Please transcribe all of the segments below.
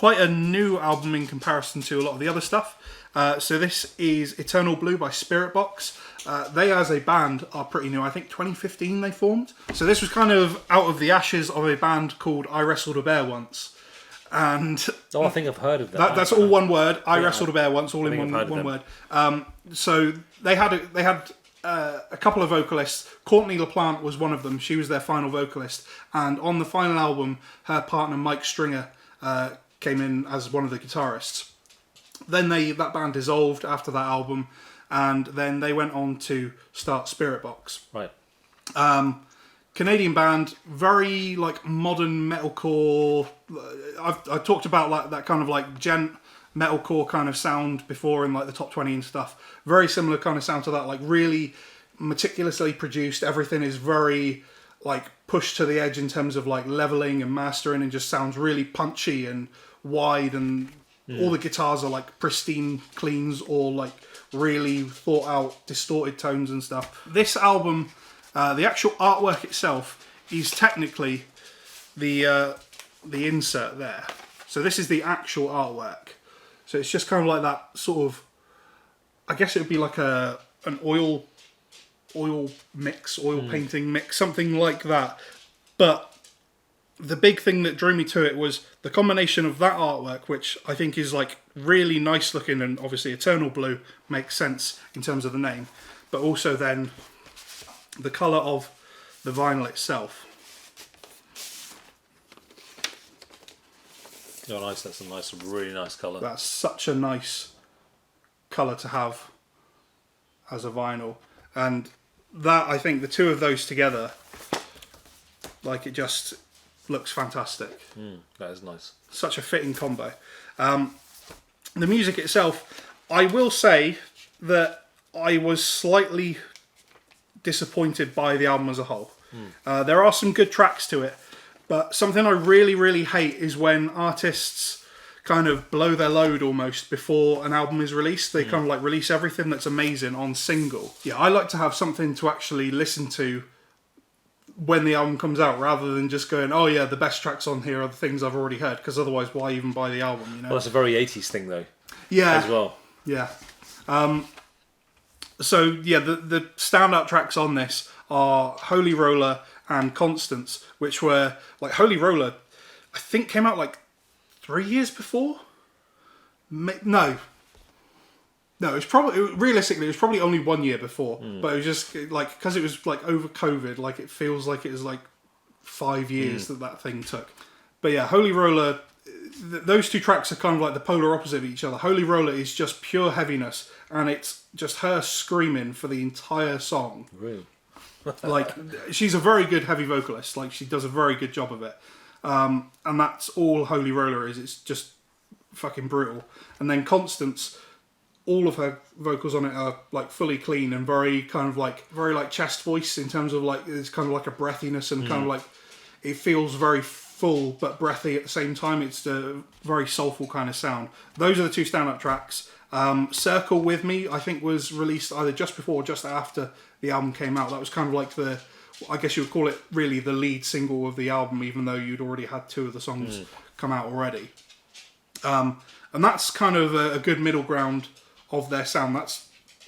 quite a new album in comparison to a lot of the other stuff. So this is Eternal Blue by Spiritbox. They as a band are pretty new. I think 2015 they formed. So this was kind of out of the ashes of a band called I Wrestled a Bear Once. And I think I've heard of that. That's all one word. I wrestled a bear once, all in one word. So they had a couple of vocalists. Courtney LaPlante was one of them. She was their final vocalist. And on the final album, her partner Mike Stringer came in as one of the guitarists. Then that band dissolved after that album, and then they went on to start Spiritbox. Right. Canadian band, very like modern metalcore. I've talked about like that kind of like gent metalcore kind of sound before in like the top 20 and stuff. Very similar kind of sound to that, like really meticulously produced. Everything is very like pushed to the edge in terms of like leveling and mastering, and just sounds really punchy and wide, and all the guitars are like pristine cleans or like really thought out distorted tones and stuff. This album, the actual artwork itself is technically the insert there. So this is the actual artwork. So it's just kind of like that sort of, I guess it would be like an oil mix, painting mix, something like that. But the big thing that drew me to it was the combination of that artwork, which I think is like really nice looking, and obviously Eternal Blue makes sense in terms of the name, but also then the colour of the vinyl itself. Oh, nice. That's a nice, really nice colour. That's such a nice colour to have as a vinyl. And that, I think, the two of those together, like, it just looks fantastic. That is nice. Such a fitting combo. The music itself, I will say that I was slightly disappointed by the album as a whole. There are some good tracks to it, but something I really, really hate is when artists kind of blow their load almost before an album is released. They kind of like release everything that's amazing on single. Yeah, I like to have something to actually listen to when the album comes out, rather than just going, oh yeah, the best tracks on here are the things I've already heard, because otherwise why even buy the album, you know? Well, that's a very 80s thing though. Yeah. As well. Yeah. So yeah, the standout tracks on this are Holy Roller and Constance, which were like Holy Roller, I think came out like 3 years before. No, it's probably realistically it was probably only 1 year before, but it was just like because it was like over COVID, like it feels like it was like 5 years that thing took. But yeah, Holy Roller. Those two tracks are kind of like the polar opposite of each other. Holy Roller is just pure heaviness, and it's just her screaming for the entire song. Really? Like, she's a very good heavy vocalist. Like, she does a very good job of it. And that's all Holy Roller is. It's just fucking brutal. And then Constance, all of her vocals on it are like fully clean and very like chest voice in terms of like, it's kind of like a breathiness and kind of like, it feels very full but breathy at the same time. It's a very soulful kind of sound. Those are the two stand-up tracks. Circle With Me, I think, was released either just before or just after the album came out. That was kind of like I guess you would call it really the lead single of the album, even though you'd already had two of the songs come out already. And that's kind of a good middle ground of their sound.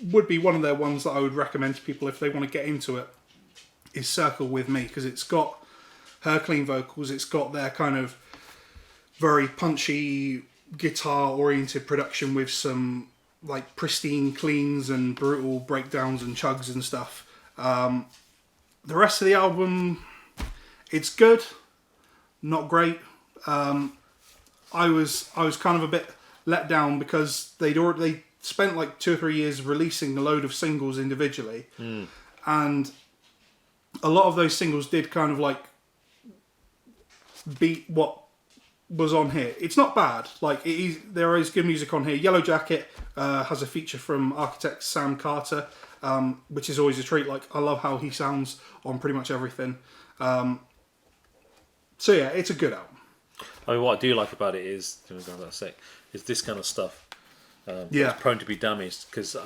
Would be one of their ones that I would recommend to people if they want to get into it, is Circle With Me, because it's got her clean vocals, it's got their kind of very punchy guitar-oriented production with some like pristine cleans and brutal breakdowns and chugs and stuff. The rest of the album, it's good, not great. I was kind of a bit let down because they spent like 2 or 3 years releasing a load of singles individually, and a lot of those singles did kind of like beat what was on here. It's not bad. Like, there is good music on here. Yellow Jacket has a feature from architect Sam Carter, which is always a treat. Like, I love how he sounds on pretty much everything. So yeah, it's a good album. I mean, what I do like about it is this kind of stuff. It's prone to be damaged, because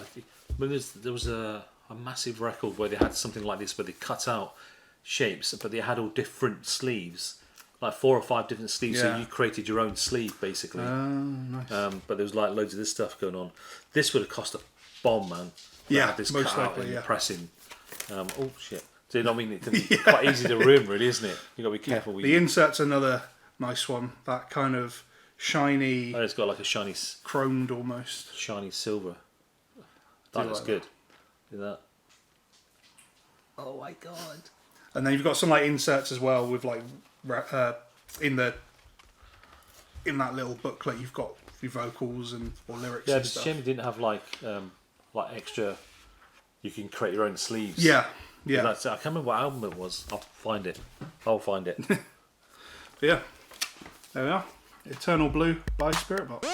there was a massive record where they had something like this where they cut out shapes, but they had all different sleeves like 4 or 5 different sleeves, Yeah. so you created your own sleeve basically. Oh, nice. But there was like loads of this stuff going on. This would have cost a bomb, man. Yeah, Had this most cut out likely, and yeah. pressing. Oh shit! So you know what I mean, it can be quite easy to ruin, really, isn't it? You got to be careful. The insert's another nice one. That kind of shiny, Oh, it's got like a shiny chromed almost. silver. That looks like good. Do that. Oh my god! And then you've got some like inserts as well with like in that little booklet you've got your vocals or lyrics. Yeah, and it's a stuff. shame you didn't have like extra. You can create your own sleeves. Yeah. I can't remember what album it was. I'll find it. But yeah, there we are. Eternal Blue by Spirit Box.